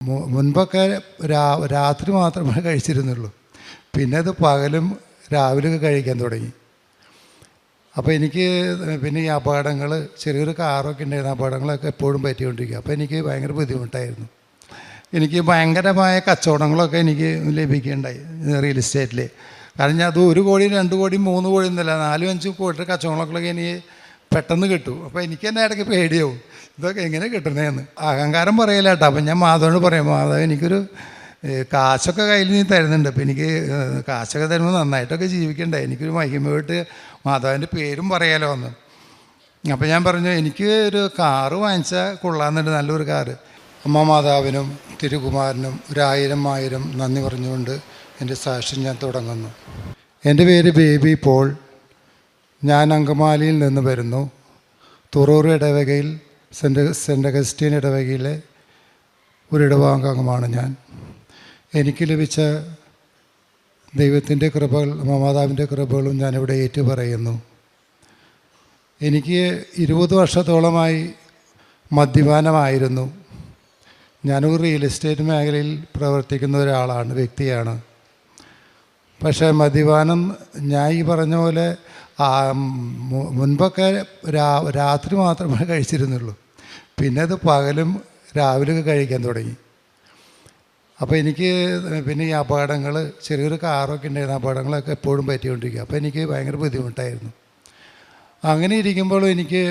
മുൻപൊക്കെ രാത്രി മാത്രമേ കഴിച്ചിരുന്നുള്ളൂ. പിന്നെ അത് പകലും രാവിലെയൊക്കെ കഴിക്കാൻ തുടങ്ങി. അപ്പോൾ എനിക്ക് പിന്നെ ഈ അപകടങ്ങൾ, ചെറിയൊരു കാറൊക്കെ ഉണ്ടായിരുന്നു, അപകടങ്ങളൊക്കെ എപ്പോഴും പറ്റിക്കൊണ്ടിരിക്കുക. അപ്പോൾ എനിക്ക് ഭയങ്കര ബുദ്ധിമുട്ടായിരുന്നു. എനിക്ക് ഭയങ്കരമായ കച്ചവടങ്ങളൊക്കെ എനിക്ക് ലഭിക്കുകയുണ്ടായി റിയൽ എസ്റ്റേറ്റിൽ. കാരണം ഞാൻ അത് 1 കോടി 2 കോടി 3 കോടി എന്നല്ല, 4-5 കോടി കച്ചവടങ്ങളൊക്കെ എനിക്ക് പെട്ടെന്ന് കിട്ടും. അപ്പോൾ എനിക്ക് തന്നെ ഇടയ്ക്ക് പേടിയാവും, ഇതൊക്കെ എങ്ങനെ കിട്ടണേന്ന്. അഹങ്കാരം പറയില്ല കേട്ടോ. അപ്പം ഞാൻ മാധവനോട് പറയും, മാധവൻ എനിക്കൊരു കാശൊക്കെ കയ്യിൽ നീ തരുന്നുണ്ട്, അപ്പോൾ എനിക്ക് കാശൊക്കെ തരുമ്പോൾ നന്നായിട്ടൊക്കെ ജീവിക്കണ്ടേ, എനിക്കൊരു മഹിമയായിട്ട് മാധവൻ്റെ പേരും പറയാലോ എന്ന്. അപ്പോൾ ഞാൻ പറഞ്ഞു, എനിക്ക് ഒരു കാറ് വാങ്ങിച്ചാൽ കൊള്ളാമെന്നുണ്ട്, നല്ലൊരു കാറ്. അമ്മ മാതാവിനും തിരുകുമാരനും 1000 നന്ദി പറഞ്ഞുകൊണ്ട് എൻ്റെ സാക്ഷ്യം ഞാൻ തുടങ്ങുന്നു. എൻ്റെ പേര് ബേബി പോൾ. ഞാൻ അങ്കമാലിയിൽ നിന്ന് വരുന്നു. തുറൂർ ഇടവകയിൽ സെൻ്റ് അഗസ്റ്റീൻ ഇടവകയിലെ ഒരു ഇടവകാംഗമാണ് ഞാൻ. എനിക്ക് ലഭിച്ച ദൈവത്തിൻ്റെ കൃപകൾ, മാതാവിൻ്റെ കൃപകളും ഞാനിവിടെ ഏറ്റു പറയുന്നു. എനിക്ക് 20 വർഷത്തോളമായി മദ്യപാനമായിരുന്നു. ഞാനൊരു റിയൽ എസ്റ്റേറ്റ് മേഖലയിൽ പ്രവർത്തിക്കുന്ന ഒരാളാണ്, വ്യക്തിയാണ്. പക്ഷേ മദ്യപാനം ഞാൻ ഈ പറഞ്ഞ പോലെ മുൻപൊക്കെ രാത്രി മാത്രമേ കഴിച്ചിരുന്നുള്ളൂ. പിന്നെ അത് പകലും രാവിലെയൊക്കെ കഴിക്കാൻ തുടങ്ങി. അപ്പോൾ എനിക്ക് പിന്നെ ഈ അപകടങ്ങൾ, ചെറിയൊരു കാറൊക്കെ ഉണ്ടായിരുന്നു, അപകടങ്ങളൊക്കെ എപ്പോഴും പറ്റിക്കൊണ്ടിരിക്കുക. അപ്പോൾ എനിക്ക് ഭയങ്കര ബുദ്ധിമുട്ടായിരുന്നു. അങ്ങനെ ഇരിക്കുമ്പോഴും എനിക്ക്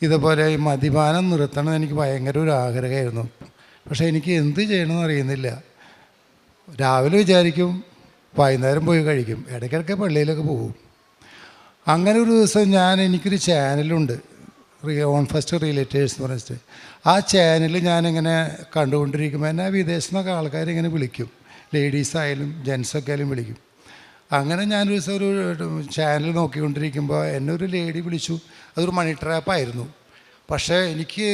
ഇതുപോലെ ഈ മദ്യപാനം നിർത്തണം എനിക്ക് ഭയങ്കര ഒരു ആഗ്രഹമായിരുന്നു. പക്ഷേ എനിക്ക് എന്ത് ചെയ്യണമെന്ന് അറിയുന്നില്ല. രാവിലെ വിചാരിക്കും, വൈകുന്നേരം പോയി കഴിക്കും, ഇടയ്ക്കിടയ്ക്ക് പള്ളിയിലൊക്കെ പോകും. അങ്ങനെ ഒരു ദിവസം എനിക്കൊരു ചാനലുണ്ട്, ഓൺ ഫസ്റ്റ് റിലേറ്റേഴ്സ് എന്ന് പറഞ്ഞിട്ട്. ആ ചാനൽ ഞാനിങ്ങനെ കണ്ടുകൊണ്ടിരിക്കുമ്പോൾ എന്നെ വിദേശത്തു നിന്നൊക്കെ ആൾക്കാരിങ്ങനെ വിളിക്കും, ലേഡീസായാലും ജെൻസൊക്കെ ആയാലും വിളിക്കും. അങ്ങനെ ഞാനൊരു ദിവസം ഒരു ചാനൽ നോക്കിക്കൊണ്ടിരിക്കുമ്പോൾ എന്നെ ഒരു ലേഡി വിളിച്ചു. അതൊരു മണി ട്രാപ്പായിരുന്നു. പക്ഷേ എനിക്ക്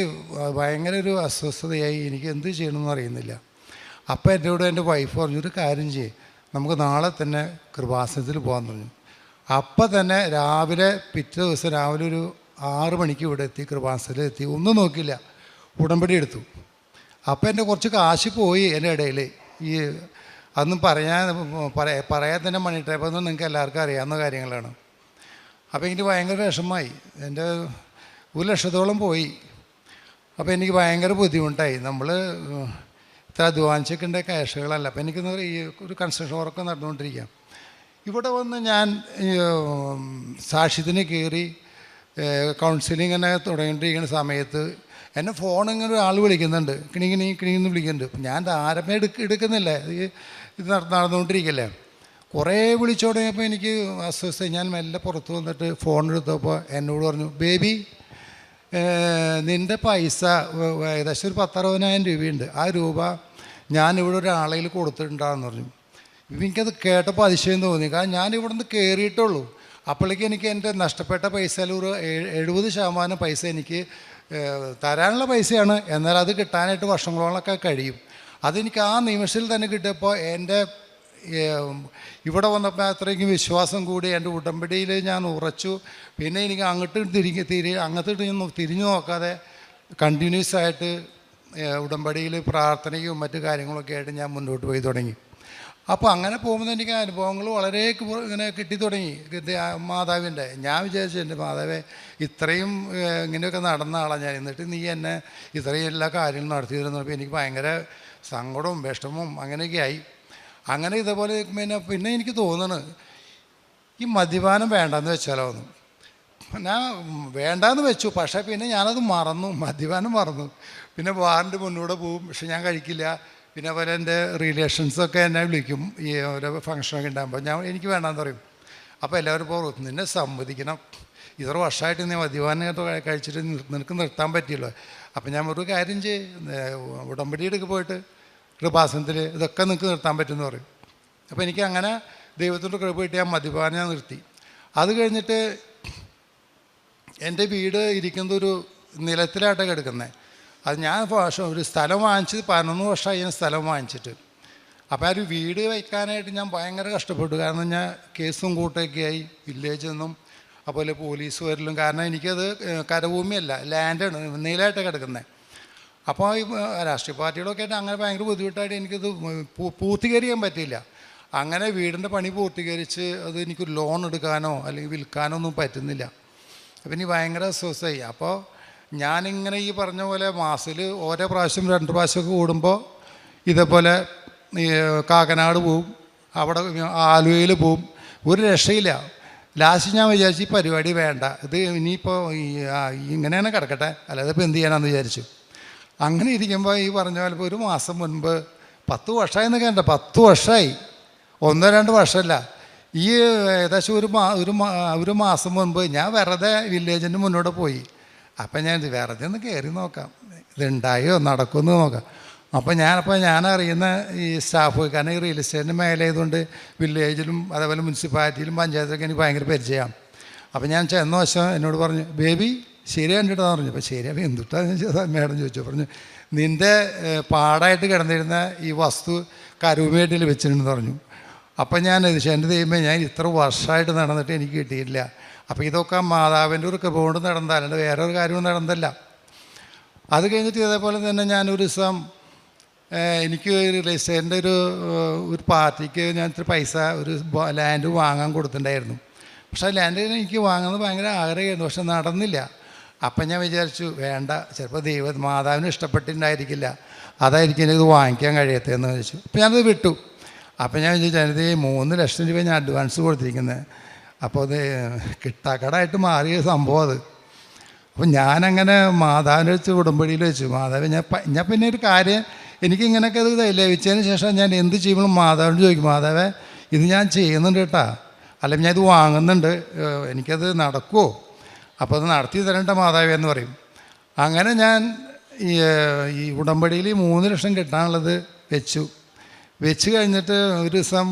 ഭയങ്കര ഒരു അസ്വസ്ഥതയായി, എനിക്ക് എന്ത് ചെയ്യണമെന്ന് അറിയുന്നില്ല. അപ്പോൾ എന്നോട് എൻ്റെ വൈഫ് പറഞ്ഞു, ഒരു കാര്യം ചെയ്യ്, നമുക്ക് നാളെ തന്നെ കൃപാസനത്തിൽ പോകാൻ പറഞ്ഞു. അപ്പം തന്നെ പിറ്റേ ദിവസം രാവിലെ ഒരു 6 മണിക്ക് ഇവിടെ എത്തി, കൃപാസനത്തിൽ എത്തി, ഒന്നും നോക്കില്ല, ഉടമ്പടി എടുത്തു. അപ്പം എൻ്റെ കുറച്ച് കാശ് പോയി എൻ്റെ ഇടയിൽ. ഈ അതൊന്നും പറയാൻ തന്നെ മണി ട്രാപ്പെന്ന് നിങ്ങൾക്ക് എല്ലാവർക്കും അറിയാവുന്ന കാര്യങ്ങളാണ്. അപ്പോൾ എനിക്ക് ഭയങ്കര വിഷമമായി. എൻ്റെ 1 ലക്ഷത്തോളം പോയി. അപ്പോൾ എനിക്ക് ഭയങ്കര ബുദ്ധിമുട്ടായി. നമ്മൾ ഇത്ര അധ്വാനിച്ചൊക്കെ ക്യാഷുകളല്ല. അപ്പോൾ എനിക്കെന്ന് പറയുക ഈ ഒരു കൺസ്ട്രക്ഷൻ വർക്ക് നടന്നുകൊണ്ടിരിക്കുക. ഇവിടെ വന്ന് ഞാൻ സാക്ഷ്യത്തിന് കയറി കൗൺസിലിംഗ് തന്നെ തുടങ്ങിക്കൊണ്ടിരിക്കുന്ന സമയത്ത് എന്നെ ഫോണിങ്ങനെ ഒരാൾ വിളിക്കുന്നുണ്ട്, കിണിന്ന് വിളിക്കുന്നുണ്ട്. ഞാൻ ആരമേ എടുക്കുന്നില്ല, ഇത് നടന്നുകൊണ്ടിരിക്കല്ലേ. കുറേ വിളിച്ചു തുടങ്ങിയപ്പോൾ എനിക്ക് അസ്വസ്ഥ. ഞാൻ മെല്ലെ പുറത്ത് വന്നിട്ട് ഫോൺ എടുത്തപ്പോൾ എന്നോട് പറഞ്ഞു, ബേബി നിൻ്റെ പൈസ ഏകദേശം ഒരു 10,000-60,000 രൂപയുണ്ട്, ആ രൂപ ഞാനിവിടെ ഒരാളയിൽ കൊടുത്തിട്ടുണ്ടാകുമെന്ന് പറഞ്ഞു. എനിക്കത് കേട്ടപ്പോൾ അതിശയം തോന്നി. കാരണം ഞാനിവിടെ നിന്ന് കയറിയിട്ടുള്ളൂ. അപ്പോഴേക്ക് എനിക്ക് എൻ്റെ നഷ്ടപ്പെട്ട പൈസയിൽ ഒരു 70% പൈസ എനിക്ക് തരാനുള്ള പൈസയാണ്. എന്നാൽ അത് കിട്ടാനായിട്ട് വർഷങ്ങളോളമൊക്കെ കഴിയും. അതെനിക്ക് ആ നിമിഷത്തിൽ തന്നെ കിട്ടിയപ്പോൾ എൻ്റെ ഇവിടെ വന്നപ്പോൾ അത്രയ്ക്കും വിശ്വാസം കൂടി. എൻ്റെ ഉടമ്പടിയിൽ ഞാൻ ഉറച്ചു. പിന്നെ എനിക്ക് അങ്ങോട്ട് തിരിഞ്ഞു നോക്കാതെ കണ്ടിന്യൂസ് ആയിട്ട് ഉടമ്പടിയിൽ പ്രാർത്ഥനയും മറ്റു കാര്യങ്ങളൊക്കെ ആയിട്ട് ഞാൻ മുന്നോട്ട് പോയി തുടങ്ങി. അപ്പോൾ അങ്ങനെ പോകുമ്പോൾ എനിക്ക് അനുഭവങ്ങൾ വളരെ ഇങ്ങനെ കിട്ടി തുടങ്ങി മാതാവിൻ്റെ. ഞാൻ വിചാരിച്ചു, എൻ്റെ മാതാവേ ഇത്രയും ഇങ്ങനെയൊക്കെ നടന്ന ആളാണ് ഞാൻ, എന്നിട്ട് നീ എന്നെ ഇത്രയും എല്ലാ കാര്യങ്ങളും നടത്തി തരുന്നപ്പോൾ എനിക്ക് ഭയങ്കര സങ്കടവും വിഷമവും അങ്ങനെയൊക്കെ ആയി. അങ്ങനെ ഇതേപോലെ പിന്നെ എനിക്ക് തോന്നുന്നു ഈ മദ്യപാനം വേണ്ടെന്ന് വെച്ചാലോ എന്ന്. ഞാൻ വേണ്ടാന്ന് വെച്ചു, പക്ഷേ പിന്നെ ഞാനത് മറന്നു, മദ്യപാനം മറന്നു. പിന്നെ ബാറിൻ്റെ മുന്നൂടെ പോവും, പക്ഷെ ഞാൻ കഴിക്കില്ല. പിന്നെ പോലെ എൻ്റെ റിലേഷൻസൊക്കെ എന്നെ വിളിക്കും ഈ ഓരോ ഫംഗ്ഷനൊക്കെ ഉണ്ടാകുമ്പോൾ. എനിക്ക് വേണ്ടാന്ന് പറയും. അപ്പോൾ എല്ലാവരും പോകും, നിന്നെ സമ്മതിക്കണം, ഇത്ര വർഷമായിട്ട് നീ മദ്യപാനം കഴിച്ചിട്ട് നിനക്ക് നിർത്താൻ പറ്റിയല്ലോ. അപ്പം ഞാൻ ഒരു കാര്യം ഉടമ്പടിയിലേക്ക് പോയിട്ട് കൃപാസനത്തിൽ ഇതൊക്കെ നിങ്ങൾക്ക് നിർത്താൻ പറ്റുമെന്ന് പറയും. അപ്പോൾ എനിക്ക് അങ്ങനെ ദൈവത്തിൻ്റെ കൃപ കിട്ടി ഞാൻ മദ്യപാനം ഞാൻ നിർത്തി. അത് കഴിഞ്ഞിട്ട് എൻ്റെ വീട് ഇരിക്കുന്നത് ഒരു നിലത്തിലായിട്ടാണ് കിടക്കുന്നത്. അത് ഞാൻ ഒരു സ്ഥലം വാങ്ങിച്ചത് 11 വർഷമായി ഞാൻ സ്ഥലം വാങ്ങിച്ചിട്ട്. അപ്പോൾ ആ ഒരു വീട് വയ്ക്കാനായിട്ട് ഞാൻ ഭയങ്കര കഷ്ടപ്പെട്ടു. കാരണം ഞാൻ കേസും കൂട്ടൊക്കെ ആയി വില്ലേജിൽ നിന്നും, അതുപോലെ പോലീസ് വരലും. കാരണം എനിക്കത് കരഭൂമിയല്ല, ലാൻഡാണ്, നീലായിട്ട് കിടക്കുന്നത്. അപ്പോൾ ഈ രാഷ്ട്രീയ പാർട്ടികളൊക്കെ ആയിട്ട് അങ്ങനെ ഭയങ്കര ബുദ്ധിമുട്ടായിട്ട് എനിക്കത് പൂർത്തീകരിക്കാൻ പറ്റിയില്ല. അങ്ങനെ വീടിൻ്റെ പണി പൂർത്തീകരിച്ച് അത് എനിക്ക് ലോൺ എടുക്കാനോ അല്ലെങ്കിൽ വിൽക്കാനോ ഒന്നും പറ്റുന്നില്ല. അപ്പം ഇനി ഭയങ്കര അസ്വസ്ഥമായി. അപ്പോൾ ഞാനിങ്ങനെ ഈ പറഞ്ഞ പോലെ മാസത്തിൽ ഓരോ പ്രാവശ്യം 2 പ്രാവശ്യമൊക്കെ കൂടുമ്പോൾ ഇതേപോലെ കാക്കനാട് പോവും, അവിടെ ആലുവയിൽ പോവും, ഒരു രക്ഷയില്ല. ലാസ്റ്റ് ഞാൻ വിചാരിച്ചു ഈ പരിപാടി വേണ്ട, ഇത് ഇനിയിപ്പോൾ ഇങ്ങനെയാണ് കിടക്കട്ടെ, അല്ലാതെ ഇപ്പോൾ എന്ത് ചെയ്യാനാണെന്ന് വിചാരിച്ചു. അങ്ങനെ ഇരിക്കുമ്പോൾ ഈ പറഞ്ഞ പോലെ ഇപ്പോൾ ഒരു മാസം മുൻപ് 10 വർഷമായി എന്നൊക്കെ ഉണ്ട്, 10 വർഷമായി, 1-2 വർഷമല്ല, ഈ ഏകദേശം ഒരു മാസം മുൻപ് ഞാൻ വെറുതെ വില്ലേജിൻ്റെ മുന്നോട്ട് പോയി. അപ്പം ഞാൻ വെറുതെ ഒന്ന് കയറി നോക്കാം, ഇതുണ്ടായോ നടക്കുമെന്ന് നോക്കാം. അപ്പോൾ ഞാൻ അറിയുന്ന ഈ സ്റ്റാഫ്, കാരണം ഈ റിയൽ എസ്റ്റേറ്റിൻ്റെ മേഖലയായതുകൊണ്ട് വില്ലേജിലും അതേപോലെ മുനിസിപ്പാലിറ്റിയിലും പഞ്ചായത്തിലൊക്കെ എനിക്ക് ഭയങ്കര പരിചയമാണ്. അപ്പോൾ ഞാൻ ചെന്ന വശം എന്നോട് പറഞ്ഞു, ബേബി ശരി കണ്ടിട്ടാന്ന് പറഞ്ഞു. അപ്പോൾ ശരി, അപ്പോൾ എന്തുട്ടാന്ന് മേഡം ചോദിച്ചു. പറഞ്ഞു, നിൻ്റെ പാടായിട്ട് കിടന്നിരുന്ന ഈ വസ്തു കരുമേട്ടിൽ വെച്ചിട്ടുണ്ടെന്ന് പറഞ്ഞു. അപ്പം ഞാൻ എൻ്റെ ദൈവമേ, ഞാൻ ഇത്ര വർഷമായിട്ട് നടന്നിട്ട് എനിക്ക് കിട്ടിയിട്ടില്ല. അപ്പോൾ ഇതൊക്കെ മാതാവിൻ്റെ ഒരു കൃപ കൊണ്ട് നടന്നതാണ്, അല്ലാണ്ട് വേറെ ഒരു കാര്യവും നടന്നല്ല. അത് കഴിഞ്ഞിട്ട് ഇതേപോലെ തന്നെ ഞാനൊരു ദിവസം എനിക്ക് റിയൽ എസ്റ്റേറ്റിൻ്റെ ഒരു പാർട്ടിക്ക് ഞാൻ ഇത്ര പൈസ ഒരു ലാൻഡ് വാങ്ങാൻ കൊടുത്തിട്ടുണ്ടായിരുന്നു. പക്ഷേ ആ ലാൻഡ് എനിക്ക് വാങ്ങുന്നത് ഭയങ്കര ആഗ്രഹമായിരുന്നു, പക്ഷെ നടന്നില്ല. അപ്പം ഞാൻ വിചാരിച്ചു വേണ്ട, ചിലപ്പോൾ മാതാവിന് ഇഷ്ടപ്പെട്ടിട്ടുണ്ടായിരിക്കില്ല, അതായിരിക്കും എനിക്കിത് വാങ്ങിക്കാൻ കഴിയത്തേന്ന് വിചാരിച്ചു. അപ്പം ഞാനത് വിട്ടു. അപ്പം ഞാൻ വിചാരിച്ചു അതിനകത്ത് 3 ലക്ഷം രൂപ ഞാൻ അഡ്വാൻസ് കൊടുത്തിരിക്കുന്നത്. അപ്പോൾ അത് കിട്ടാക്കടായിട്ട് മാറിയ സംഭവം അത്. അപ്പം ഞാനങ്ങനെ മാതാവിനെ വെച്ച് ഉടമ്പടിയിൽ വെച്ചു. മാതാവ് ഞാൻ പിന്നെ ഒരു കാര്യം എനിക്കിങ്ങനെയൊക്കെ ഇത് ലഭിച്ചതിന് ശേഷം ഞാൻ എന്ത് ചെയ്യുമ്പോഴും മാതാവിനോട് ചോദിക്കും, മാതാവേ ഇത് ഞാൻ ചെയ്യുന്നുണ്ട് കേട്ടാ, അല്ലെങ്കിൽ ഞാൻ ഇത് വാങ്ങുന്നുണ്ട്, എനിക്കത് നടക്കുമോ, അപ്പോൾ അത് നടത്തി തരേണ്ട മാതാവേ എന്ന് പറയും. അങ്ങനെ ഞാൻ ഈ ഉടമ്പടിയിൽ 3 ലക്ഷം കിട്ടാനുള്ളത് വെച്ച് കഴിഞ്ഞിട്ട് ഒരു ദിവസം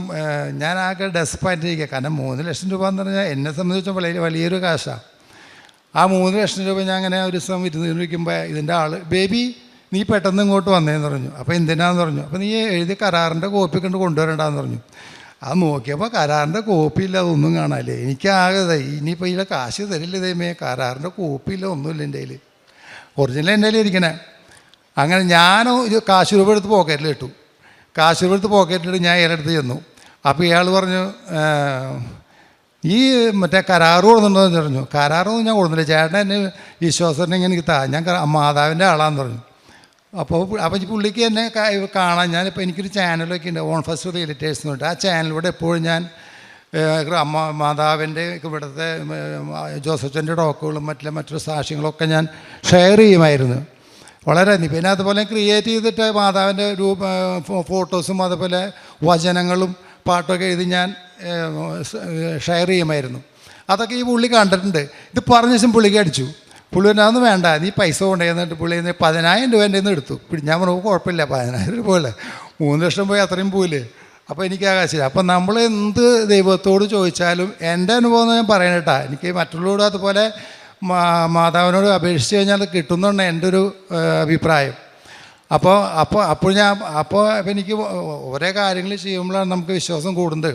ഞാൻ ആകെ ഡെസ്പായിട്ടിരിക്കുക. കാരണം 3 ലക്ഷം രൂപ എന്ന് പറഞ്ഞാൽ എന്നെ സംബന്ധിച്ച് വലിയൊരു കാശാണ്. ആ 3 ലക്ഷം രൂപ ഞാൻ അങ്ങനെ ഒരു ദിവസം ഇരുന്നിരിക്കുമ്പോൾ ഇതിൻ്റെ ആൾ, ബേബി നീ പെട്ടെന്ന് ഇങ്ങോട്ട് വന്നേന്ന് പറഞ്ഞു. അപ്പോൾ എന്തിനാന്ന് പറഞ്ഞു. അപ്പോൾ നീ എഴുതി കരാറിൻ്റെ കോപ്പി കണ്ട് കൊണ്ടുവരണ്ടെന്ന് പറഞ്ഞു. അത് നോക്കിയപ്പോൾ കരാറിൻ്റെ കോപ്പി ഇല്ല, അതൊന്നും കാണാല്ലേ. എനിക്കാകെ ഇനിയിപ്പോൾ ഇതിലെ കാശ് തരില്ല ദൈവമേ, കരാറിൻ്റെ കോപ്പി ഇല്ല, ഒന്നുമില്ല എൻ്റെ കയ്യിൽ, ഒറിജിനൽ എൻ്റെ കയ്യിൽ ഇരിക്കണേ. അങ്ങനെ ഞാൻ കാശ് രൂപ എടുത്ത് പോക്കറ്റിലിട്ടു. കാശ് രൂപ എടുത്ത് പോക്കറ്റിലിട്ട് ഞാൻ ഇയാളെടുത്ത് ചെന്നു. അപ്പോൾ ഇയാൾ പറഞ്ഞു, ഈ മറ്റേ കരാറ് കൊടുക്കുന്നുണ്ടോ എന്ന് പറഞ്ഞു. കരാറൊന്നും ഞാൻ കൊടുക്കുന്നില്ല, ചേട്ടൻ എന്നെ വിശ്വാസം എനിക്ക് ഞാൻ മാതാവിൻ്റെ ആളാന്ന് പറഞ്ഞു. അപ്പോൾ പുള്ളിക്ക് എന്നെ കാണാൻ, ഞാനിപ്പോൾ എനിക്കൊരു ചാനലൊക്കെ ഉണ്ട്, ഓൺ ഫസ്റ്റ് റിയലിറ്റേഴ്സ് എന്ന് പറഞ്ഞിട്ട്. ആ ചാനലിലൂടെ എപ്പോഴും ഞാൻ മാതാവിൻ്റെ ഇവിടുത്തെ ജോസഫച്ചൻ്റെ ഡോക്കുകളും മറ്റൊരു സാക്ഷ്യങ്ങളൊക്കെ ഞാൻ ഷെയർ ചെയ്യുമായിരുന്നു വളരെ. പിന്നെ അതുപോലെ ക്രിയേറ്റ് ചെയ്തിട്ട് മാതാവിൻ്റെ ഫോട്ടോസും അതുപോലെ വചനങ്ങളും പാട്ടൊക്കെ എഴുതി ഞാൻ ഷെയർ ചെയ്യുമായിരുന്നു. അതൊക്കെ ഈ പുള്ളി കണ്ടിട്ടുണ്ട്. ഇത് പറഞ്ഞ ശേഷം പുള്ളിക്ക് അടിച്ചു. പുള്ളി അതൊന്നും വേണ്ട, നീ പൈസ കൊണ്ടുവന്നിട്ട് പുള്ളി 10,000 രൂപേൻ്റെ നിന്ന് എടുത്തു. ഞാൻ പറഞ്ഞു കുഴപ്പമില്ല, 10,000 രൂപ പോലെ 3 ലക്ഷം പോയി അത്രയും പോയില്ലേ. അപ്പോൾ എനിക്ക് ആകാശില്ല. അപ്പം നമ്മൾ എന്ത് ദൈവത്തോട് ചോദിച്ചാലും എൻ്റെ അനുഭവം ഞാൻ പറയണേട്ടാ, എനിക്ക് മറ്റുള്ളവരോട് അതുപോലെ മാതാവിനോട് അപേക്ഷിച്ച് കഴിഞ്ഞാൽ അത് കിട്ടുന്നുണ്ട് എൻ്റെ ഒരു അഭിപ്രായം. അപ്പോൾ എനിക്ക് ഓരോ കാര്യങ്ങൾ ചെയ്യുമ്പോഴാണ് നമുക്ക് വിശ്വാസം കൂടുന്നത്.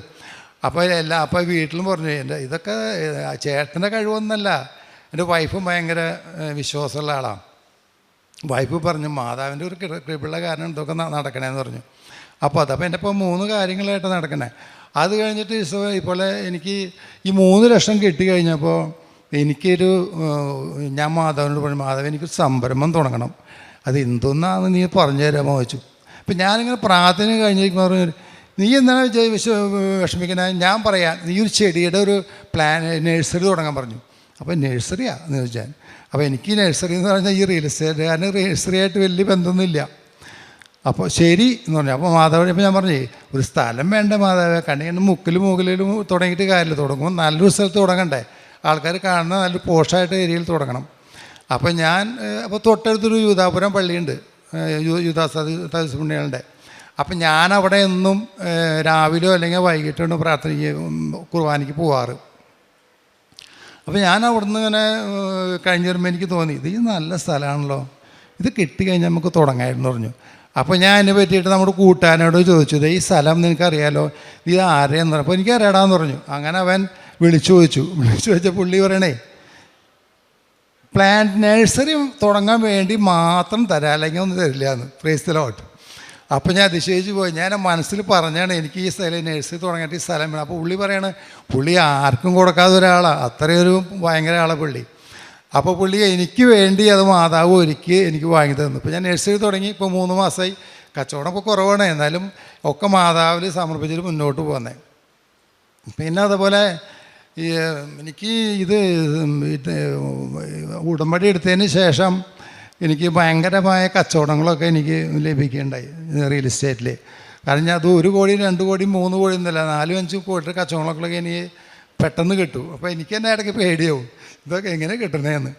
അപ്പോൾ വീട്ടിലും പറഞ്ഞു, ഇതൊക്കെ ചേട്ടൻ്റെ കഴിവൊന്നുമല്ല, എൻ്റെ വൈഫും ഭയങ്കര വിശ്വാസമുള്ള ആളാണ്. വൈഫ് പറഞ്ഞു മാതാവിൻ്റെ ഒരു കൃപയുള്ള കാരണം ഇതൊക്കെ നടക്കണേന്ന് പറഞ്ഞു. അപ്പോൾ എൻ്റെ ഇപ്പോൾ 3 കാര്യങ്ങളായിട്ട് നടക്കണേ. അത് കഴിഞ്ഞിട്ട് ഇതുപോലെ എനിക്ക് ഈ 3 ലക്ഷം കിട്ടിക്കഴിഞ്ഞപ്പോൾ ഞാൻ മാതാവിനോട് പറഞ്ഞു, മാതാവ് എനിക്കൊരു സംരംഭം തുടങ്ങണം, അത് എന്തൊന്നാന്ന് നീ പറഞ്ഞു തരാമോ വെച്ചു. അപ്പം ഞാനിങ്ങനെ പ്രാർത്ഥന കഴിഞ്ഞിരിക്കുമ്പോൾ പറഞ്ഞു, നീ എന്താണ് വിഷമിക്കണേ, ഞാൻ പറയാം, നീ ഒരു ചെടിയുടെ ഒരു നഴ്സറി തുടങ്ങാൻ പറഞ്ഞു. അപ്പോൾ നഴ്സറിയാന്ന് ചോദിച്ചാൽ, അപ്പോൾ എനിക്ക് നഴ്സറി എന്ന് പറഞ്ഞാൽ ഈ റിയൽ എസ്റ്റേറ്റ്, കാരണം നഴ്സറി ആയിട്ട് വലിയ ബന്ധമൊന്നുമില്ല. അപ്പോൾ ശരി എന്ന് പറഞ്ഞു. അപ്പോൾ മാതാവിനപ്പോൾ ഞാൻ പറഞ്ഞു, ഒരു സ്ഥലം വേണ്ട മാതാവ്, കണ്ണിങ്ങനെ മുക്കിലും തുടങ്ങിയിട്ട് കാര്യമില്ല, തുടങ്ങുമ്പോൾ നല്ലൊരു സ്ഥലത്ത് തുടങ്ങണ്ടേ, ആൾക്കാർ കാണുന്ന നല്ലൊരു പോഷായിട്ട് ഏരിയയിൽ തുടങ്ങണം. അപ്പോൾ തൊട്ടടുത്തൊരു യൂദാപുരം പള്ളിയുണ്ട്, യൂദാസ് പുണ്യാളുടെ. അപ്പം ഞാനവിടെ എന്നും രാവിലെയോ അല്ലെങ്കിൽ വൈകിട്ടോ കുർബാനയ്ക്ക് പോവാറ്. അപ്പോൾ ഞാൻ അവിടുന്ന് ഇങ്ങനെ കഴിഞ്ഞ് വരുമ്പോൾ എനിക്ക് തോന്നി, ഇത് നല്ല സ്ഥലമാണല്ലോ, ഇത് കിട്ടിക്കഴിഞ്ഞാൽ നമുക്ക് തുടങ്ങാമെന്ന് പറഞ്ഞു. അപ്പോൾ ഞാൻ അതിനെ പറ്റിയിട്ട് നമ്മുടെ കൂട്ടുകാരനോട് ചോദിച്ചു, ഈ സ്ഥലം നിനക്കറിയാലോ, ഇത് ആരെയെന്ന് പറഞ്ഞു. അപ്പോൾ എനിക്കറിയാടാന്ന് പറഞ്ഞു. അങ്ങനെ അവൻ വിളിച്ചു ചോദിച്ച പുള്ളി പറയണേ, പ്ലാന്റ് നഴ്സറി തുടങ്ങാൻ വേണ്ടി മാത്രം തരാം, അല്ലെങ്കിൽ ഒന്നും തരില്ല എന്ന്. Praise the Lord. അപ്പോൾ ഞാൻ അതിശയിച്ച് പോയി. ഞാൻ മനസ്സിൽ പറഞ്ഞാണ് എനിക്ക് ഈ സ്ഥലം നഴ്സറി തുടങ്ങിയിട്ട് ഈ സ്ഥലം വേണം. അപ്പോൾ പുള്ളി പറയാണ്, പുള്ളി ആർക്കും കൊടുക്കാത്ത ഒരാളാണ്, അത്രയൊരു ഭയങ്കര ആളാണ് പുള്ളി. അപ്പോൾ പുള്ളി എനിക്ക് വേണ്ടി അത് മാതാവ് ഒരുക്കി എനിക്ക് വാങ്ങി തന്നു. ഇപ്പോൾ ഞാൻ നഴ്സറി തുടങ്ങി ഇപ്പോൾ 3 മാസമായി. കച്ചവടം ഇപ്പോൾ കുറവാണ്, എന്നാലും ഒക്കെ മാതാവിൽ സമർപ്പിച്ചിട്ട് മുന്നോട്ട് പോകുന്നത്. പിന്നെ അതുപോലെ എനിക്ക് ഇത് ഉടമ്പടി എടുത്തതിന് ശേഷം എനിക്ക് ഭയങ്കരമായ കച്ചവടങ്ങളൊക്കെ എനിക്ക് ലഭിക്കുകയുണ്ടായി റിയൽ എസ്റ്റേറ്റിൽ. കാരണം ഞാൻ അത് 1 കോടി 2 കോടി 3 കോടി ഒന്നുമില്ല, 4-5 കോടി കച്ചവടങ്ങളൊക്കെ എനിക്ക് പെട്ടെന്ന് കിട്ടും. അപ്പോൾ എനിക്ക് തന്നെ ഇടയ്ക്ക് പേടിയാവും, ഇതൊക്കെ എങ്ങനെ കിട്ടണേന്ന്.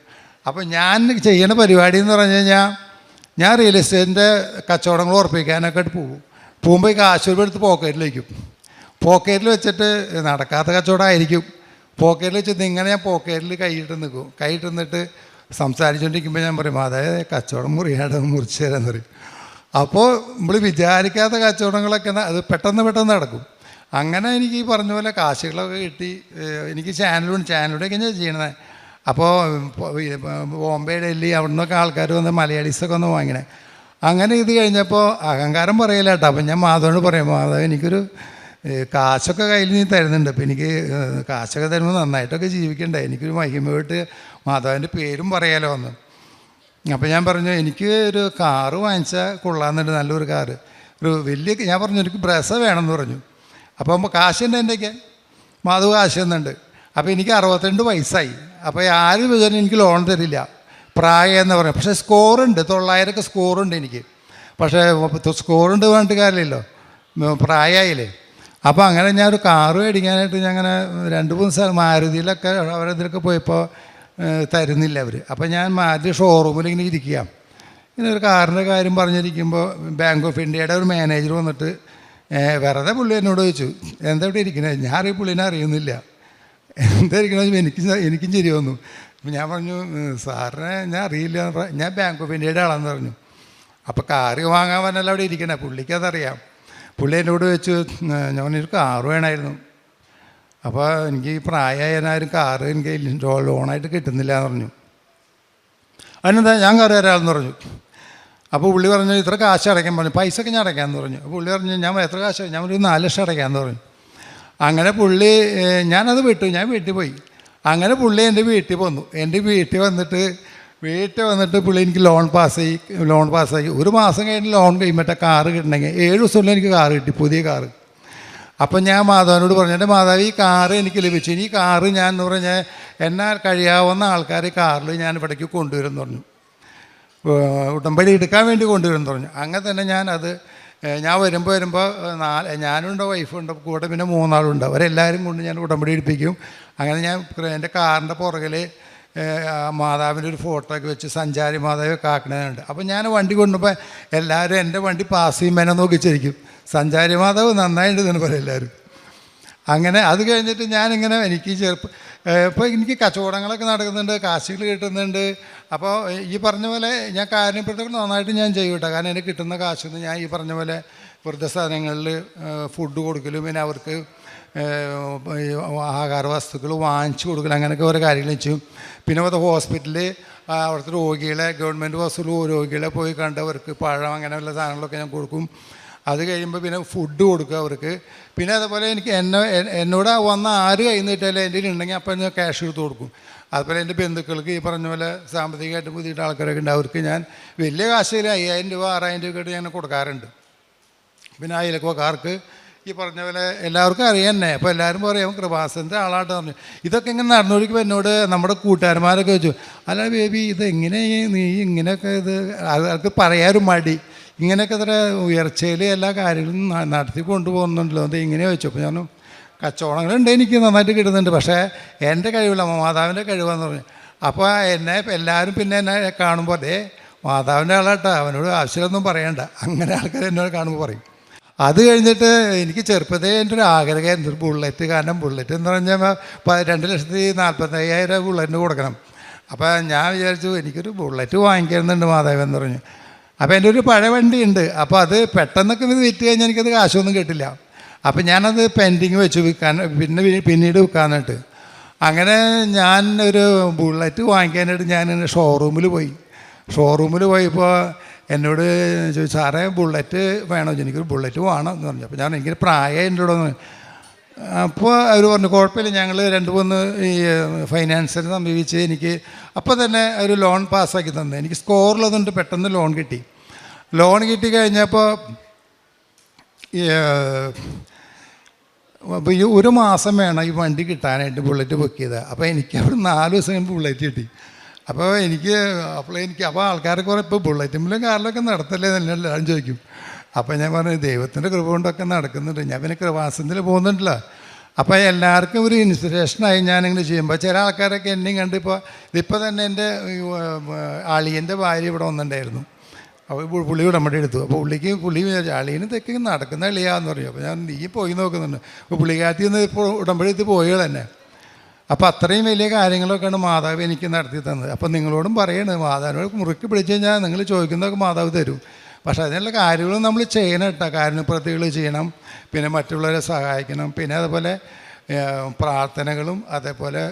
അപ്പോൾ ഞാൻ ചെയ്യണ പരിപാടി എന്ന് പറഞ്ഞു കഴിഞ്ഞാൽ, ഞാൻ റിയൽ എസ്റ്റേറ്റിൻ്റെ കച്ചവടങ്ങൾ ഉറപ്പിക്കാനൊക്കെ പോകുമ്പോൾ ഈ കാശ് എടുത്ത് പോക്കറ്റിൽ വയ്ക്കും. പോക്കറ്റിൽ വെച്ചിട്ട് നടക്കാത്ത കച്ചവടമായിരിക്കും. പോക്കറ്റിൽ വെച്ചിട്ട് ഇങ്ങനെ ഞാൻ പോക്കറ്റിൽ കൈയിട്ട് നിൽക്കും. കൈയിട്ട് നിന്നിട്ട് സംസാരിച്ചുകൊണ്ടിരിക്കുമ്പോൾ ഞാൻ പറയും, അതായത് കച്ചവടം മുറിച്ച് തരാമെന്ന് പറയും. അപ്പോൾ നമ്മൾ വിചാരിക്കാത്ത കച്ചവടങ്ങളൊക്കെ അത് പെട്ടെന്ന് നടക്കും. അങ്ങനെ എനിക്ക് ഈ പറഞ്ഞ പോലെ കാശുകളൊക്കെ കിട്ടി. എനിക്ക് ചാനലിലൂടെയൊക്കെ ഞാൻ ചെയ്യണത്. അപ്പോൾ ബോംബെ, ഡൽഹി അവിടെ നിന്നൊക്കെ ആൾക്കാർ വന്ന് മലയാളീസൊക്കെ ഒന്ന് വാങ്ങിണേ. അങ്ങനെ ഇത് കഴിഞ്ഞപ്പോൾ അഹങ്കാരം പറയില്ല കേട്ടോ. അപ്പം ഞാൻ മാധവനോട് പറയും, മാധവൻ എനിക്കൊരു കാശൊക്കെ കയ്യിൽ നീ തരുന്നുണ്ട്, അപ്പോൾ എനിക്ക് കാശൊക്കെ തരുമ്പോൾ നന്നായിട്ടൊക്കെ ജീവിക്കണ്ടേ, എനിക്കൊരു മഹിമയായിട്ട് മാധവൻ്റെ പേരും പറയാലോ എന്ന്. അപ്പോൾ ഞാൻ പറഞ്ഞു, എനിക്ക് ഒരു കാറ് വാങ്ങിച്ചാൽ കൊള്ളാമെന്നുണ്ട്, നല്ലൊരു കാറ്, ഒരു വലിയ. ഞാൻ പറഞ്ഞു എനിക്ക് ബ്രസ വേണമെന്ന് പറഞ്ഞു. അപ്പോൾ കാശുണ്ട് എൻ്റെയൊക്കെ, മാധവ് കാശ് തന്നുണ്ട്. അപ്പോൾ എനിക്ക് 62 വയസ്സായി. അപ്പോൾ ആരും വിചാരം എനിക്ക് ലോൺ തരില്ല, പ്രായം എന്ന് പറഞ്ഞു. പക്ഷേ സ്കോറുണ്ട്, 900 സ്കോറുണ്ട് എനിക്ക്. പക്ഷേ സ്കോറുണ്ട് പറഞ്ഞിട്ട് കാര്യമില്ലല്ലോ, പ്രായമായില്ലേ. അപ്പോൾ അങ്ങനെ ഞാൻ ഒരു കാറ് മേടിക്കാനായിട്ട് ഞാൻ അങ്ങനെ 2-3 സ്ഥലം മാരുതിയിലൊക്കെ അവരതിലൊക്കെ പോയപ്പോൾ തരുന്നില്ല അവർ. അപ്പോൾ ഞാൻ മാരുതി ഷോറൂമിൽ ഇങ്ങനെ ഇരിക്കുക. ഇങ്ങനെ ഒരു കാറിൻ്റെ കാര്യം പറഞ്ഞിരിക്കുമ്പോൾ ബാങ്ക് ഓഫ് ഇന്ത്യയുടെ ഒരു മാനേജർ വന്നിട്ട് വെറുതെ പുള്ളി എന്നോട് ചോദിച്ചു, എന്താ ഇവിടെ ഇരിക്കുന്നത്? ഞാൻ പുള്ളിനെ അറിയുന്നില്ല, എന്താ ഇരിക്കണമെന്ന് എനിക്കും ശരി വന്നു. അപ്പം ഞാൻ പറഞ്ഞു, സാറിനെ ഞാൻ അറിയില്ല, ഞാൻ ബാങ്ക് ഓഫ് ഇന്ത്യയുടെ ആളാന്ന് പറഞ്ഞു. അപ്പോൾ കാറ് വാങ്ങാൻ പറഞ്ഞല്ല അവിടെ ഇരിക്കണേ, പുള്ളിക്കതറിയാം. പുള്ളി എന്നോട് വെച്ച്, ഞാൻ ഒരു കാറ് വേണമായിരുന്നു. അപ്പോൾ എനിക്ക് പ്രായമായാലും കാറ് എനിക്ക് ലോണായിട്ട് കിട്ടുന്നില്ല എന്ന് പറഞ്ഞു. അതിനെന്താ ഞാൻ കാറ് തരാമെന്ന് പറഞ്ഞു. അപ്പോൾ പുള്ളി പറഞ്ഞു, ഇത്ര കാശ് അടയ്ക്കാൻ പറഞ്ഞു, പൈസ ഒക്കെ ഞാൻ അടയ്ക്കാമെന്ന് പറഞ്ഞു. അപ്പോൾ പുള്ളി പറഞ്ഞു, ഞാൻ എത്ര കാശ്? ഞാൻ ഒരു 4 ലക്ഷം അടയ്ക്കാമെന്ന് പറഞ്ഞു. അങ്ങനെ പുള്ളി, ഞാനത് വിട്ടു, ഞാൻ വീട്ടിൽ പോയി. അങ്ങനെ പുള്ളി എൻ്റെ വീട്ടിൽ വന്നു. എൻ്റെ വീട്ടിൽ വന്നിട്ട് പുള്ളി എനിക്ക് ലോൺ പാസ്സായി. 1 മാസം കഴിഞ്ഞ് ലോൺ കഴിയുമ്പോഴത്തെ കാറ് കിട്ടണമെങ്കിൽ 7 ദിവസമുള്ള എനിക്ക് കാറ് കിട്ടി, പുതിയ കാറ്. അപ്പം ഞാൻ മാധവനോട് പറഞ്ഞു, എൻ്റെ മാധവ്, ഈ കാറ് എനിക്ക് ലഭിച്ചു, ഈ കാറ് ഞാൻ എന്ന് പറഞ്ഞാൽ എന്നാൽ കഴിയാവുന്ന ആൾക്കാർ കാറിൽ ഞാൻ ഇവിടേക്ക് കൊണ്ടുവരുമെന്ന് പറഞ്ഞു, ഉടമ്പടി എടുക്കാൻ വേണ്ടി കൊണ്ടുവരുമെന്ന് പറഞ്ഞു. അങ്ങനെ തന്നെ ഞാൻ വരുമ്പോൾ ഞാനുണ്ട്, വൈഫുണ്ട് കൂടെ, പിന്നെ 3 ആളുണ്ട്. അവരെല്ലാവരും കൊണ്ട് ഞാൻ ഉടമ്പടി എടുപ്പിക്കും. അങ്ങനെ ഞാൻ എൻ്റെ കാറിൻ്റെ പുറകിൽ മാതാവിൻ്റെ ഒരു ഫോട്ടോ ഒക്കെ വെച്ച് സഞ്ചാരി മാതാവ് കാക്കണതുണ്ട്. അപ്പോൾ ഞാൻ വണ്ടി കൊണ്ടുപോയി എല്ലാവരും എൻ്റെ വണ്ടി പാസ് ചെയ്യുമ്പോൾ നോക്കിച്ചിരിക്കും, സഞ്ചാരി മാതാവ് നന്നായിട്ട് എന്ന് പറയും എല്ലാവരും. അങ്ങനെ അത് കഴിഞ്ഞിട്ട് ഞാനിങ്ങനെ എനിക്ക് ഇപ്പോൾ എനിക്ക് കച്ചവടങ്ങളൊക്കെ നടക്കുന്നുണ്ട്, കാശുകൾ കിട്ടുന്നുണ്ട്. അപ്പോൾ ഈ പറഞ്ഞ പോലെ ഞാൻ കാര്യപ്പെടുത്തൊക്കെ നന്നായിട്ട് ഞാൻ ചെയ്യും കേട്ടോ. കാരണം എനിക്ക് കിട്ടുന്ന കാശിൽ ഞാൻ ഈ പറഞ്ഞ പോലെ വൃദ്ധസ്ഥാനങ്ങളിൽ ഫുഡ് കൊടുക്കലും, പിന്നെ അവർക്ക് ആഹാര വസ്തുക്കൾ വാങ്ങിച്ചു കൊടുക്കലും, അങ്ങനെയൊക്കെ ഓരോ കാര്യങ്ങൾ ചെയ്യും. പിന്നെ അത് ഹോസ്പിറ്റലിൽ അവിടുത്തെ ഗവൺമെൻറ് ഹോസ്പിറ്റലിൽ രോഗികളെ പോയി കണ്ടവർക്ക് പഴം അങ്ങനെയുള്ള സാധനങ്ങളൊക്കെ ഞാൻ കൊടുക്കും. അത് കഴിയുമ്പോൾ പിന്നെ ഫുഡ് കൊടുക്കുക അവർക്ക്. പിന്നെ അതുപോലെ എനിക്ക് എന്നോട് വന്ന ആര് കയ്യിൽ നിന്നിട്ടാലും എൻ്റെ ഉണ്ടെങ്കിൽ അപ്പം ഞാൻ ക്യാഷ് എടുത്ത് കൊടുക്കും. അതുപോലെ എൻ്റെ ബന്ധുക്കൾക്ക് ഈ പറഞ്ഞ പോലെ സാമ്പത്തികമായിട്ട് പുതിയിട്ട് ആൾക്കാരൊക്കെ ഉണ്ട്, അവർക്ക് ഞാൻ വലിയ കാശിൽ 5000 രൂപ 6000 രൂപ ഞാൻ കൊടുക്കാറുണ്ട്. പിന്നെ അയൽവക്കക്കാർക്ക് ഈ പറഞ്ഞ പോലെ എല്ലാവർക്കും അറിയാൻ തന്നെ. അപ്പോൾ എല്ലാവരും പറയും കൃപാസനത്തിൻ്റെ ആളായിട്ട് പറഞ്ഞു. ഇതൊക്കെ ഇങ്ങനെ നടന്നുകൊടുക്കുമ്പോൾ എന്നോട് നമ്മുടെ കൂട്ടുകാരന്മാരൊക്കെ ചോദിച്ചു, അല്ല ബേബി ഇതെങ്ങനെ നീ ഇങ്ങനെയൊക്കെ അവർക്ക് പറയാനൊരു മടി, ഇങ്ങനെയൊക്കെ ഇത്ര ഉയർച്ചയിൽ എല്ലാ കാര്യങ്ങളും നടത്തി കൊണ്ടുപോകുന്നുണ്ടല്ലോ, അത് ഇങ്ങനെ വെച്ചു. അപ്പോൾ ഞാൻ കച്ചവടങ്ങളുണ്ട്, എനിക്ക് നന്നായിട്ട് കിട്ടുന്നുണ്ട്, പക്ഷേ എൻ്റെ കഴിവില്ല, മാതാവിൻ്റെ കഴിവാന്ന് പറഞ്ഞു. അപ്പോൾ എല്ലാവരും പിന്നെ എന്നെ കാണുമ്പോൾ മാതാവിൻ്റെ ആളാട്ടോ, അവനോട് ആവശ്യമൊന്നും പറയണ്ട, അങ്ങനെ ആൾക്കാർ എന്നോട് കാണുമ്പോൾ പറയും. അത് കഴിഞ്ഞിട്ട് എനിക്ക് ചെറുപ്പത്തെ എൻ്റെ ഒരു ആഗ്രഹമായിരുന്നു ഒരു ബുള്ളറ്റ്. കാരണം ബുള്ളറ്റ് എന്ന് പറഞ്ഞാൽ 2,45,000 ബുള്ളറ്റിന് കൊടുക്കണം. അപ്പോൾ ഞാൻ വിചാരിച്ചു എനിക്കൊരു ബുള്ളറ്റ് വാങ്ങിക്കുന്നുണ്ട് മാതാവ് എന്ന് പറഞ്ഞു. അപ്പോൾ എൻ്റെ ഒരു പഴയ വണ്ടിയുണ്ട്, അപ്പോൾ അത് പെട്ടെന്നൊക്കെ ഇത് വിറ്റ് കഴിഞ്ഞാൽ എനിക്കത് കാശൊന്നും കിട്ടില്ല. അപ്പോൾ ഞാനത് പെൻഡിങ് വെച്ച് പിന്നീട് വിൽക്കാനായിട്ട്. അങ്ങനെ ഞാൻ ഒരു ബുള്ളറ്റ് വാങ്ങിക്കാനായിട്ട് ഞാൻ ഷോറൂമിൽ പോയപ്പോൾ എന്നോട് ചോദിച്ചു, സാറേ ബുള്ളറ്റ് വേണോ? എനിക്കൊരു ബുള്ളറ്റ് വേണം എന്ന് പറഞ്ഞു. അപ്പോൾ എനിക്കൊരു പ്രായം എൻ്റെ കൂടെ. അപ്പോൾ അവർ പറഞ്ഞു കുഴപ്പമില്ല, ഞങ്ങൾ 2-3 ഈ ഫൈനാൻസിനെ സമീപിച്ച് എനിക്ക് അപ്പോൾ തന്നെ ഒരു ലോൺ പാസ്സാക്കി തന്നെ. എനിക്ക് സ്കോറിലതുകൊണ്ട് പെട്ടെന്ന് ലോൺ കിട്ടി കഴിഞ്ഞപ്പോൾ ഈ 1 മാസം വേണം ഈ വണ്ടി കിട്ടാനായിട്ട് ബുള്ളറ്റ് ബുക്ക് ചെയ്തത്. അപ്പോൾ എനിക്ക് അവിടെ 4 ദിവസം ബുള്ളറ്റ് കിട്ടി. അപ്പോൾ അപ്പോൾ ആൾക്കാരെ കുറേ ഇപ്പോൾ ബുള്ളറ്റുമ്പിലും കാറിലൊക്കെ നടത്തല്ലേ തന്നെ എല്ലാവരും ചോദിക്കും. അപ്പോൾ ഞാൻ പറഞ്ഞു ദൈവത്തിൻ്റെ കൃപ കൊണ്ടൊക്കെ നടക്കുന്നുണ്ട്. ഞാൻ പിന്നെ കൃപാസനത്തിൽ പോകുന്നുണ്ടല്ലോ. അപ്പോൾ എല്ലാവർക്കും ഒരു ഇൻസ്പിറേഷനായി ഞാനിങ്ങനെ ചെയ്യുമ്പോൾ ചില ആൾക്കാരൊക്കെ എന്നെയും കണ്ട് ഇതിപ്പോൾ തന്നെ എൻ്റെ അളിയൻ്റെ ഭാര്യ ഇവിടെ വന്നിട്ടുണ്ടായിരുന്നു. അപ്പോൾ പുള്ളി ഉടമ്പടി എടുത്തു. അപ്പോൾ പുള്ളി വിചാരിച്ചു അളിയന് തെക്ക് നടക്കുന്ന അളിയാന്ന് പറയും. അപ്പോൾ ഞാൻ നീ പോയി നോക്കുന്നുണ്ട്. അപ്പോൾ പുള്ളിക്കാരത്തിൽ നിന്ന് ഇപ്പോൾ ഉടമ്പടി എടുത്ത് പോയി തന്നെ. അപ്പോൾ അത്രയും വലിയ കാര്യങ്ങളൊക്കെയാണ് മാതാവ് എനിക്ക് നടത്തി തന്നത്. അപ്പോൾ നിങ്ങളോടും പറയണത് മാതാവിനോട് മുറുക്കി പിടിച്ച് കഴിഞ്ഞാൽ നിങ്ങൾ ചോദിക്കുന്നതൊക്കെ മാതാവ് തരും. പക്ഷേ അതിനുള്ള കാര്യങ്ങളും നമ്മൾ ചെയ്യണം കേട്ടോ. കാരുണ്യപ്രവൃത്തികൾ ചെയ്യണം, പിന്നെ മറ്റുള്ളവരെ സഹായിക്കണം, പിന്നെ അതുപോലെ പ്രാർത്ഥനകളും അതേപോലെ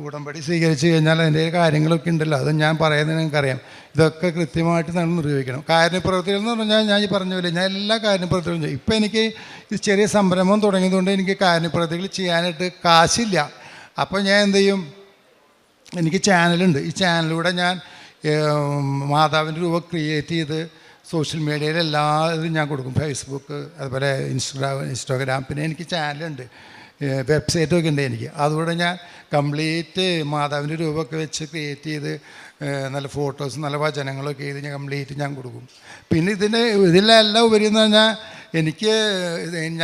ഉടമ്പടി സ്വീകരിച്ച് കഴിഞ്ഞാൽ അതിൻ്റെ കാര്യങ്ങളൊക്കെ ഉണ്ടല്ലോ, അത് ഞാൻ പറയുന്നത് നിങ്ങൾക്കറിയാം. ഇതൊക്കെ കൃത്യമായിട്ട് നമ്മൾ നിർവഹിക്കണം. കാരുണ്യപ്രവൃത്തികൾ എന്ന് പറഞ്ഞാൽ ഞാൻ ഈ പറഞ്ഞ പോലെ ഞാൻ എല്ലാ കാരുണ്യപ്രവൃത്തികളും ചെയ്യും. ഇപ്പം എനിക്ക് ഈ ചെറിയ സംരംഭം തുടങ്ങിയതുകൊണ്ട് എനിക്ക് കാരുണ്യപ്രവൃത്തികൾ ചെയ്യാനായിട്ട് കാശില്ല. അപ്പോൾ ഞാൻ എന്ത് ചെയ്യും, എനിക്ക് ചാനലുണ്ട്. ഈ ചാനലിലൂടെ ഞാൻ മാതാവിൻ്റെ രൂപ ക്രിയേറ്റ് ചെയ്ത് സോഷ്യൽ മീഡിയയിൽ എല്ലാവരും ഞാൻ കൊടുക്കും. ഫേസ്ബുക്ക്, അതുപോലെ ഇൻസ്റ്റാഗ്രാം, പിന്നെ എനിക്ക് ചാനലുണ്ട്, വെബ്സൈറ്റൊക്കെ ഉണ്ട് എനിക്ക്. അതുകൂടെ ഞാൻ കംപ്ലീറ്റ് മാതാവിൻ്റെ രൂപമൊക്കെ വെച്ച് ക്രിയേറ്റ് ചെയ്ത് നല്ല ഫോട്ടോസ് നല്ല വചനങ്ങളൊക്കെ ചെയ്ത് ഞാൻ കംപ്ലീറ്റ് ഞാൻ കൊടുക്കും. പിന്നെ ഇതിലെല്ലാം ഉപരി എന്ന് പറഞ്ഞാൽ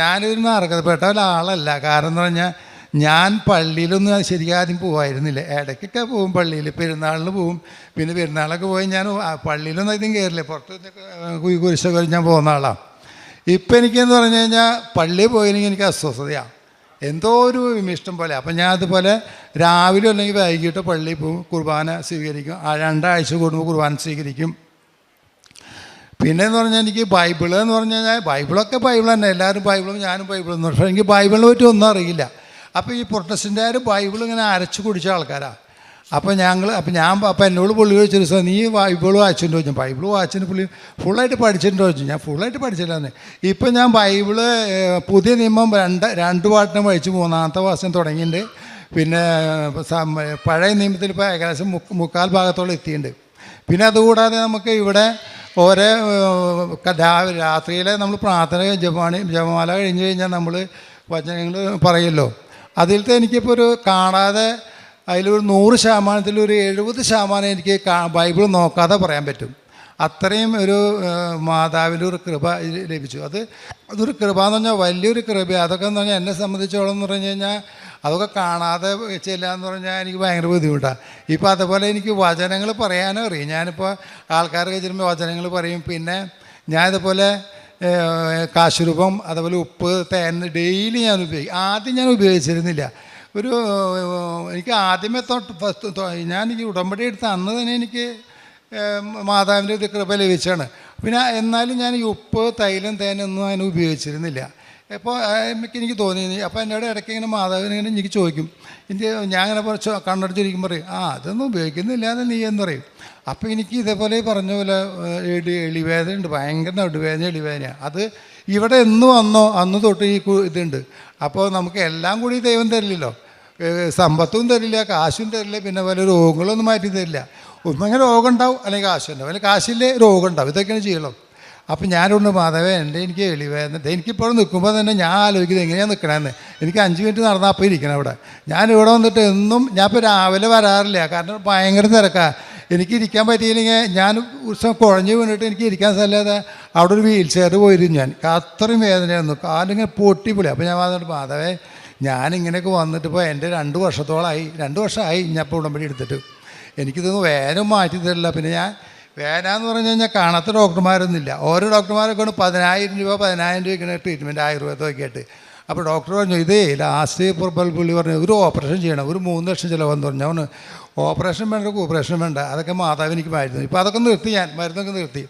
ഞാനൊരു അർഹതപ്പെട്ട ഒരാളല്ല. കാരണം എന്ന് പറഞ്ഞാൽ ഞാൻ പള്ളിയിലൊന്നും ശരിക്കും ആദ്യം പോവായിരുന്നില്ല. ഇടയ്ക്കൊക്കെ പോവും പള്ളിയിൽ, പെരുന്നാളിന് പോവും. പിന്നെ പെരുന്നാളൊക്കെ പോയി ഞാൻ പള്ളിയിലൊന്നും അധികം കയറില്ല, പുറത്ത് കുരിശൊക്കെ ഞാൻ പോകുന്ന ആളാണ്. ഇപ്പം എനിക്കെന്ന് പറഞ്ഞു കഴിഞ്ഞാൽ പള്ളിയിൽ പോയില്ലെങ്കിൽ എനിക്ക് അസ്വസ്ഥതയാണ്, എന്തോ ഒരു വിമിഷ്ടം പോലെ. അപ്പം ഞാൻ അതുപോലെ രാവിലെ അല്ലെങ്കിൽ വൈകിട്ട് പള്ളിയിൽ പോകും, കുർബാന സ്വീകരിക്കും. 2 ആഴ്ച കൂടുമ്പോൾ കുർബാന സ്വീകരിക്കും. പിന്നെയെന്ന് പറഞ്ഞാൽ എനിക്ക് ബൈബിള് എന്ന് പറഞ്ഞു കഴിഞ്ഞാൽ ബൈബിളൊക്കെ ബൈബിൾ തന്നെ, എല്ലാവരും ബൈബിളും ഞാനും ബൈബിളെന്ന് പറഞ്ഞു. പക്ഷേ എനിക്ക് ബൈബിളിനെ പറ്റി ഒന്നും അറിയില്ല. അപ്പോൾ ഈ പ്രൊട്ടസ്റ്റൻ്റുകാർ ബൈബിൾ ഇങ്ങനെ അരച്ച് കുടിച്ച ആൾക്കാരാണ്. അപ്പോൾ എന്നോട് പുള്ളി ചോദിച്ചൊരു ദിവസം നീ ബൈബിൾ വായിച്ചിട്ടുണ്ടോ ചോദിച്ചു. ബൈബിൾ വായിച്ചിട്ട് പുള്ളി ഫുള്ളായിട്ട് പഠിച്ചിട്ടുണ്ടോ ചോദിച്ചു. ഞാൻ ഫുള്ളായിട്ട് പഠിച്ചില്ലാന്ന്. ഇപ്പം ഞാൻ ബൈബിള് പുതിയ നിയമം 2 പാട്ടിനും വായിച്ച് 3-ാമത്തെ വർഷം തുടങ്ങിയിട്ടുണ്ട്. പിന്നെ പഴയ നിയമത്തിൽ ഇപ്പോൾ ഏകദേശം 3/4 ഭാഗത്തോളം എത്തിയിട്ടുണ്ട്. പിന്നെ അതുകൂടാതെ നമുക്ക് ഇവിടെ ഓരോ രാത്രിയിലെ നമ്മൾ പ്രാർത്ഥന ജപമാല കഴിഞ്ഞ് കഴിഞ്ഞാൽ നമ്മൾ വചനങ്ങൾ പറയുമല്ലോ. അതിലത്തെ എനിക്കിപ്പോൾ ഒരു കാണാതെ അതിലൊരു 100% ഒരു 70% എനിക്ക് ബൈബിൾ നോക്കാതെ പറയാൻ പറ്റും. അത്രയും ഒരു മാതാവിൻ്റെ ഒരു കൃപ ലഭിച്ചു. അതൊരു കൃപ എന്ന് പറഞ്ഞാൽ വലിയൊരു കൃപ. അതൊക്കെ എന്ന് പറഞ്ഞാൽ എന്നെ സംബന്ധിച്ചോളം എന്ന് പറഞ്ഞു കഴിഞ്ഞാൽ അതൊക്കെ കാണാതെ ചെല്ലാന്ന് പറഞ്ഞാൽ എനിക്ക് ഭയങ്കര ബുദ്ധിമുട്ടാണ്. ഇപ്പോൾ അതുപോലെ എനിക്ക് വചനങ്ങൾ പറയാനും അറിയും. ഞാനിപ്പോൾ ആൾക്കാർക്ക് ചെല്ലുമ്പോൾ വചനങ്ങൾ പറയും. പിന്നെ ഞാനിതുപോലെ കാശുരൂപം, അതുപോലെ ഉപ്പ്, തേൻ ഡെയിലി ഞാൻ ഉപയോഗിക്കും. ആദ്യം ഞാൻ ഉപയോഗിച്ചിരുന്നില്ല. എനിക്ക് ആദ്യമേ ഞാൻ ഈ ഉടമ്പടി എടുത്ത അന്ന് തന്നെ എനിക്ക് മാതാവിൻ്റെ ഒരു കൃപ ലഭിച്ചാണ്. പിന്നെ എന്നാലും ഞാൻ ഈ ഉപ്പ്, തൈലം, തേനൊന്നും അതിന് ഉപയോഗിച്ചിരുന്നില്ല. അപ്പോൾ എനിക്ക് തോന്നി. അപ്പോൾ എന്നോട് ഇടയ്ക്ക് ഇങ്ങനെ മാതാവിനിങ്ങനെ എനിക്ക് ചോദിക്കും. ഞാൻ അങ്ങനെ കണ്ണടച്ചിരിക്കുമ്പോൾ പറയും അതൊന്നും ഉപയോഗിക്കുന്നില്ല എന്ന് നീ എന്ന് പറയും. അപ്പോൾ എനിക്ക് ഇതേപോലെ പറഞ്ഞ പോലെ എളിവേദന ഉണ്ട്, ഭയങ്കര നടുവേദന എളിവേദനയാണ്. അത് ഇവിടെ എന്ന് വന്നോ അന്ന് തൊട്ട് ഈ ഇതുണ്ട്. അപ്പോൾ നമുക്ക് എല്ലാം കൂടി ദൈവം തരില്ലല്ലോ, സമ്പത്തും തരില്ല, കാശും തരില്ല, പിന്നെ പല രോഗങ്ങളൊന്നും മാറ്റി തരില്ല. ഒന്നങ്ങനെ രോഗം ഉണ്ടാവും, അല്ലെങ്കിൽ കാശുണ്ടാവും, അല്ലെങ്കിൽ കാശില്ലേ രോഗം ഉണ്ടാവും. ഇതൊക്കെയാണ് ചെയ്യണം. അപ്പം ഞാനുണ്ട് മാധവേ എനിക്ക് എളിവേദന. എനിക്കിപ്പോഴും നിൽക്കുമ്പോൾ തന്നെ ഞാൻ ആലോചിക്കുന്നത് എങ്ങനെയാണ് നിൽക്കണമെന്ന്. എനിക്ക് 5 മിനിറ്റ് നടന്നാൽ അപ്പോൾ ഇരിക്കണം ഇവിടെ. ഞാനിവിടെ വന്നിട്ട് എന്നും ഞാനിപ്പോൾ രാവിലെ വരാറില്ല, കാരണം ഭയങ്കര തിരക്കാണ്. എനിക്ക് ഇരിക്കാൻ പറ്റിയില്ലെങ്കിൽ ഞാൻ ദിവസം കുഴഞ്ഞ് വീണിട്ട് എനിക്ക് ഇരിക്കാൻ സ്ഥലമില്ലാതെ അവിടെ ഒരു വീൽ ചെയർ പോയിരുന്നു. ഞാൻ അത്രയും വേദനയായിരുന്നു, കാലിങ്ങനെ പൊട്ടിപ്പൊളി. അപ്പോൾ ഞാൻ വന്നിട്ട് മാധവേ ഞാനിങ്ങനെയൊക്കെ വന്നിട്ട് ഇപ്പോൾ എൻ്റെ 2 വർഷത്തോളമായി 2 വർഷമായി ഞാൻ ഇപ്പോൾ ഉടമ്പടി എടുത്തിട്ട് എനിക്കിതൊന്നും വേദന മാറ്റി തരില്ല. പിന്നെ ഞാൻ വേദന എന്ന് പറഞ്ഞു കഴിഞ്ഞാൽ കാണാത്ത ഡോക്ടർമാരൊന്നുമില്ല. ഓരോ ഡോക്ടർമാരൊക്കെ 10,000 രൂപ 10,000 രൂപയ്ക്കാണ് ട്രീറ്റ്മെൻറ്റ്, ആയുർവേദമൊക്കെ ആയിട്ട്. അപ്പോൾ ഡോക്ടർ പറഞ്ഞു ലാസ്റ്റ് പുള്ളി പറഞ്ഞു ഒരു ഓപ്പറേഷൻ ചെയ്യണം, ഒരു 3 ലക്ഷം ചിലവെന്ന് പറഞ്ഞു. അവന് ഓപ്പറേഷൻ വേണ്ട, ഓപ്പറേഷൻ വേണ്ട, അതൊക്കെ മാതാവ് എനിക്ക് മരുന്ന്. ഇപ്പോൾ അതൊക്കെ നിർത്തി, ഞാൻ മരുന്നൊക്കെ നിർത്തി.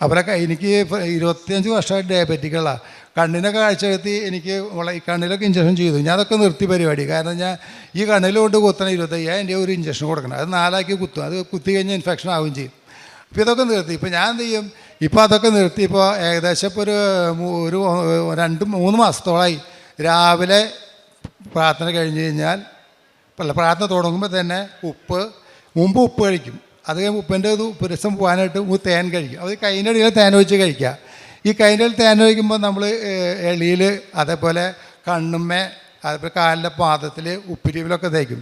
അവരെ എനിക്ക് 25 വർഷമായിട്ട് ഡയബറ്റിക്കുള്ള കണ്ണിനൊക്കെ കാഴ്ചയെത്തി എനിക്ക് ഈ കണ്ണിലൊക്കെ ഇഞ്ചക്ഷൻ ചെയ്തു. ഞാൻ അതൊക്കെ നിർത്തി പരിപാടി. കാരണം ഞാൻ ഈ കണ്ണിലോട്ട് കുത്തണം 25,000 ഒരു ഇഞ്ചക്ഷൻ കൊടുക്കണം. അത് 4 കുത്തും. അത് കുത്തി കഴിഞ്ഞാൽ ഇൻഫെക്ഷൻ ആവുകയും ചെയ്യും. ഇപ്പോൾ ഇതൊക്കെ നിർത്തി. ഇപ്പോൾ ഞാൻ എന്ത് ചെയ്യും, ഇപ്പോൾ അതൊക്കെ നിർത്തി. ഇപ്പോൾ ഏകദേശം ഇപ്പോൾ ഒരു 2-3 മാസത്തോളമായി രാവിലെ പ്രാർത്ഥന കഴിഞ്ഞ് കഴിഞ്ഞാൽ പ്രാർത്ഥന തുടങ്ങുമ്പോൾ തന്നെ മുമ്പ് ഉപ്പ് കഴിക്കും. അത് കഴിയുമ്പോൾ ഉപ്പിൻ്റെ രസം പോകാനായിട്ട് തേൻ കഴിക്കും. അത് കൈൻ്റെ അടിയിൽ തേൻ ഒഴിച്ച് കഴിക്കുക. ഈ കൈൻ്റെ അടിയിൽ തേൻ ഒഴിക്കുമ്പോൾ നമ്മൾ എളിയിൽ അതേപോലെ കണ്ണുമ്മേ അതേപോലെ കാലിൻ്റെ പാദത്തിൽ ഉപ്പിരിവിലൊക്കെ തേക്കും.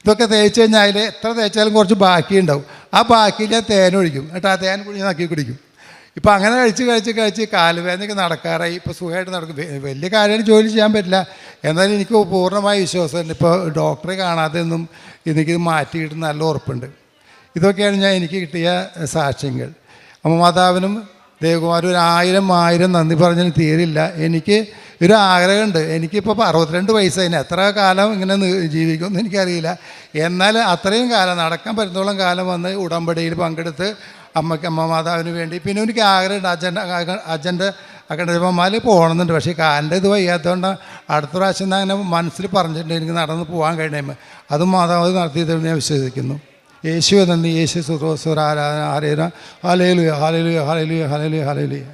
ഇതൊക്കെ തേച്ച് കഴിഞ്ഞാൽ അതിൽ എത്ര തേച്ചാലും കുറച്ച് ബാക്കിയുണ്ടാവും. ആ ബാക്കിയിൽ ഞാൻ തേൻ ഒഴിക്കും. എന്നിട്ട് ആ തേൻ നക്കി കുടിക്കും. ഇപ്പോൾ അങ്ങനെ കഴിച്ച് കാലുവേദനയൊക്കെ നടക്കാറായി. ഇപ്പോൾ സുഖമായിട്ട് നടക്കും. വലിയ കാര്യമായിട്ട് ജോലി ചെയ്യാൻ പറ്റില്ല, എന്നാലും എനിക്ക് പൂർണ്ണമായ വിശ്വാസമുണ്ട്. ഇപ്പോൾ ഡോക്ടറെ കാണാതെ ഒന്നും എനിക്കിത് മാറ്റിയിട്ട് നല്ല ഉറപ്പുണ്ട്. ഇതൊക്കെയാണ് എനിക്ക് കിട്ടിയ സാക്ഷ്യങ്ങൾ. അമ്മ മാതാവിനും ദേവകുമാരും 1000 നന്ദി പറഞ്ഞതിന് തീരില്ല. എനിക്ക് ഒരു ആഗ്രഹമുണ്ട്. എനിക്കിപ്പോൾ 62 വയസ്സായി. എത്ര കാലം ഇങ്ങനെ ജീവിക്കുമെന്ന് എനിക്കറിയില്ല. എന്നാൽ അത്രയും കാലം നടക്കാൻ പറ്റുന്നോളം കാലം വന്ന് ഉടമ്പടിയിൽ പങ്കെടുത്ത് അമ്മ മാതാവിന് വേണ്ടി. പിന്നെ എനിക്ക് ആഗ്രഹമുണ്ട് അച്ഛൻ്റെ അക്കണ്ടമാല് പോകണമെന്നുണ്ട്. പക്ഷേ കാലിൻ്റെ ഇത് വയ്യാത്തതുകൊണ്ട് അടുത്ത പ്രാവശ്യം അങ്ങനെ മനസ്സിൽ പറഞ്ഞിട്ടുണ്ട് എനിക്ക് നടന്ന് പോകാൻ കഴിയുമ്പോൾ. അതും മാതാവ് നടത്തിയതെന്ന് ഞാൻ വിശ്വസിക്കുന്നു. യേശുവെ നന്ദി. യേശു സുറോസുര ആരാധന hallelujah hallelujah hallelujah hallelujah hallelujah.